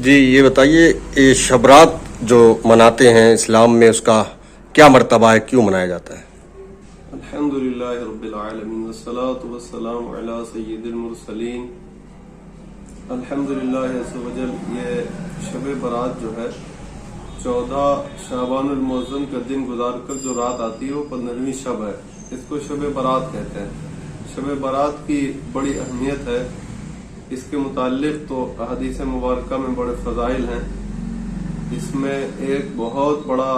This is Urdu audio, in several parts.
جی یہ بتائیے یہ شب رات جو مناتے ہیں اسلام میں اس کا کیا مرتبہ ہے, کیوں منایا جاتا ہے؟ الحمدللہ رب العالمین والصلاة والسلام علی سید المرسلین. الحمدللہ عز و جل. یہ شب برات جو ہے 14 شعبان المعظم کا دن گزار کر جو رات آتی ہے وہ 15ویں شب ہے. اس کو شب برات کہتے ہیں. شب برات کی بڑی اہمیت ہے. اس کے متعلق تو احادیث مبارکہ میں بڑے فضائل ہیں. اس میں ایک بہت بڑا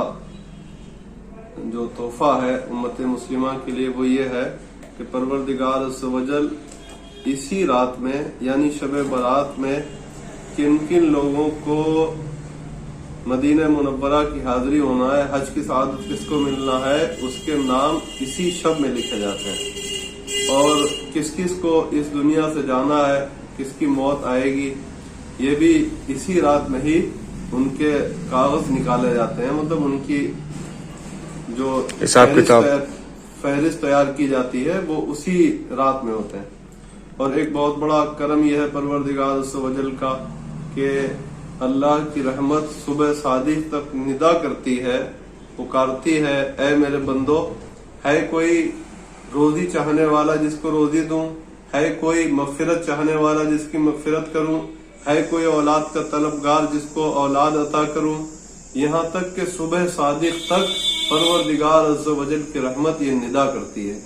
جو تحفہ ہے امت مسلمہ کے لیے وہ یہ ہے کہ پروردگار عز و جل اسی رات میں یعنی شب برات میں کن کن لوگوں کو مدینہ منورہ کی حاضری ہونا ہے, حج کی سعادت کس کو ملنا ہے, اس کے نام اسی شب میں لکھے جاتے ہیں. اور کس کس کو اس دنیا سے جانا ہے, کس کی موت آئے گی, یہ بھی اسی رات میں ہی ان کے کاغذ نکالے جاتے ہیں. مطلب ان کی جو فہرست تیار کی جاتی ہے وہ اسی رات میں ہوتے ہیں. اور ایک بہت بڑا کرم یہ ہے پروردگار عز و جل کا کہ اللہ کی رحمت صبح صادق تک ندا کرتی ہے, پکارتی ہے, اے میرے بندو, ہے کوئی روزی چاہنے والا جس کو روزی دوں, ہے کوئی مغفرت چاہنے والا جس کی مغفرت کروں, ہے کوئی اولاد کا طلبگار جس کو اولاد عطا کروں. یہاں تک کہ صبح صادق تک پروردگار عز و جل کی رحمت یہ ندا کرتی ہے.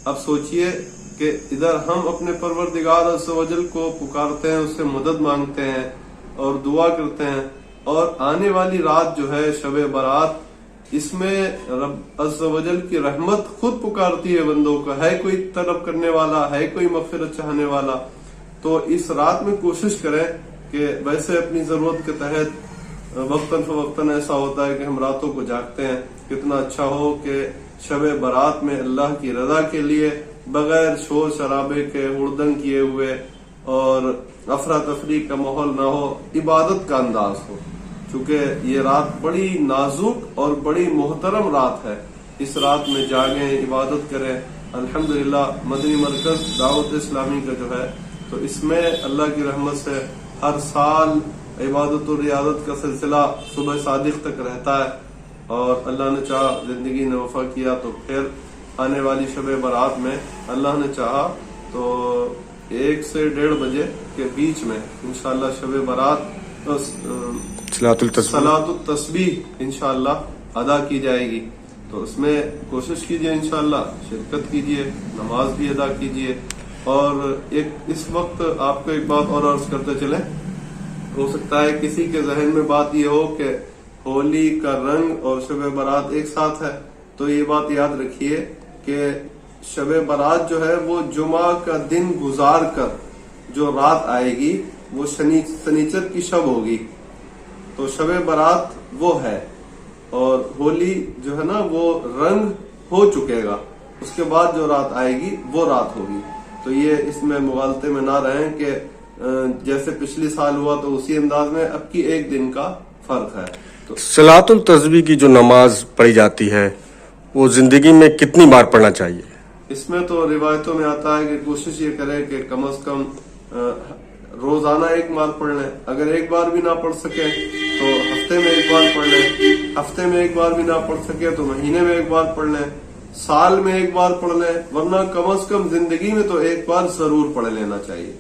اب سوچئے کہ ادھر ہم اپنے پروردگار عز و جل کو پکارتے ہیں, اس سے مدد مانگتے ہیں اور دعا کرتے ہیں, اور آنے والی رات جو ہے شب برات, اس میں رب عز و جل کی رحمت خود پکارتی ہے بندوں کو, ہے کوئی طلب کرنے والا, ہے کوئی مغفرت چاہنے والا. تو اس رات میں کوشش کریں کہ ویسے اپنی ضرورت کے تحت وقتاً فوقتاً ایسا ہوتا ہے کہ ہم راتوں کو جاگتے ہیں, کتنا اچھا ہو کہ شب برات میں اللہ کی رضا کے لیے بغیر شور شرابے کے ہڑدنگ کیے ہوئے اور افراتفری کا ماحول نہ ہو, عبادت کا انداز ہو. چونکہ یہ رات بڑی نازک اور بڑی محترم رات ہے. اس رات میں جاگیں, عبادت کریں. الحمدللہ مدنی مرکز دعوت اسلامی کا جو ہے تو اس میں اللہ کی رحمت سے ہر سال عبادت و ریاضت کا سلسلہ صبح صادق تک رہتا ہے, اور اللہ نے چاہا زندگی نے وفا کیا تو پھر آنے والی شب برات میں اللہ نے چاہا تو 1 سے 1:30 بجے کے بیچ میں انشاءاللہ شب برات صلاۃ التسبیح انشاءاللہ ادا کی جائے گی. تو اس میں کوشش کیجئے, انشاءاللہ شرکت کیجئے, نماز بھی ادا کیجئے. اور اس وقت آپ کو ایک بات اور عرض کرتے چلیں, ہو سکتا ہے کسی کے ذہن میں بات یہ ہو کہ ہولی کا رنگ اور شب برات ایک ساتھ ہے. تو یہ بات یاد رکھیے کہ شب برات جو ہے وہ جمعہ کا دن گزار کر جو رات آئے گی وہ سنیچر کی شب ہوگی. تو شب برات وہ ہے, اور ہولی جو ہے نا وہ رنگ ہو چکے گا, اس کے بعد جو رات آئے گی وہ رات ہوگی. تو یہ اس میں مغالطے میں نہ رہیں کہ جیسے پچھلی سال ہوا تو اسی انداز میں, اب کی ایک دن کا فرق ہے. تو صلاۃ التسبیح کی جو نماز پڑھی جاتی ہے وہ زندگی میں کتنی بار پڑھنا چاہیے؟ اس میں تو روایتوں میں آتا ہے کہ کوشش یہ کریں کہ کم از کم روزانہ 1 بار پڑھ لیں. اگر 1 بار بھی نہ پڑھ سکے تو ہفتے میں 1 بار پڑھ لیں, ہفتے میں 1 بار بھی نہ پڑھ سکے تو مہینے میں 1 بار پڑھ لیں, سال میں 1 بار پڑھ لیں, ورنہ کم از کم زندگی میں تو 1 بار ضرور پڑھ لینا چاہیے.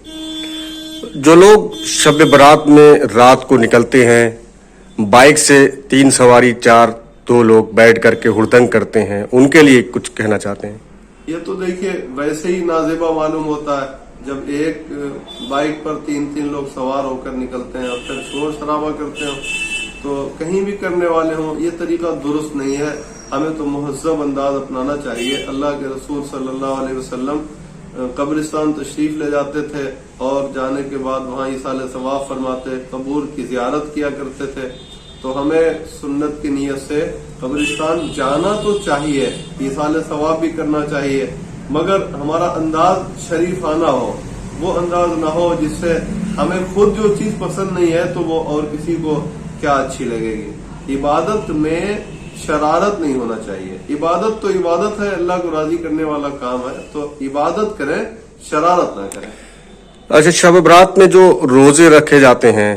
جو لوگ شب برات میں رات کو نکلتے ہیں, بائک سے 3 سواری 2 لوگ بیٹھ کر کے ہڑدنگ کرتے ہیں, ان کے لیے کچھ کہنا چاہتے ہیں؟ یہ تو دیکھیے ویسے ہی نازیبا معلوم ہوتا ہے جب ایک بائک پر 3 لوگ سوار ہو کر نکلتے ہیں اور پھر شور شرابہ کرتے ہیں, تو کہیں بھی کرنے والے ہوں, یہ طریقہ درست نہیں ہے. ہمیں تو مہذب انداز اپنانا چاہیے. اللہ کے رسول صلی اللہ علیہ وسلم قبرستان تشریف لے جاتے تھے اور جانے کے بعد وہاں ایصال ثواب فرماتے, قبور کی زیارت کیا کرتے تھے. تو ہمیں سنت کی نیت سے قبرستان جانا تو چاہیے, ایصال ثواب بھی کرنا چاہیے, مگر ہمارا انداز شریفانہ ہو. وہ انداز نہ ہو جس سے ہمیں خود جو چیز پسند نہیں ہے تو وہ اور کسی کو کیا اچھی لگے گی. عبادت میں شرارت نہیں ہونا چاہیے. عبادت تو عبادت ہے, اللہ کو راضی کرنے والا کام ہے, تو عبادت کریں, شرارت نہ کریں. اچھا, شب برات میں جو روزے رکھے جاتے ہیں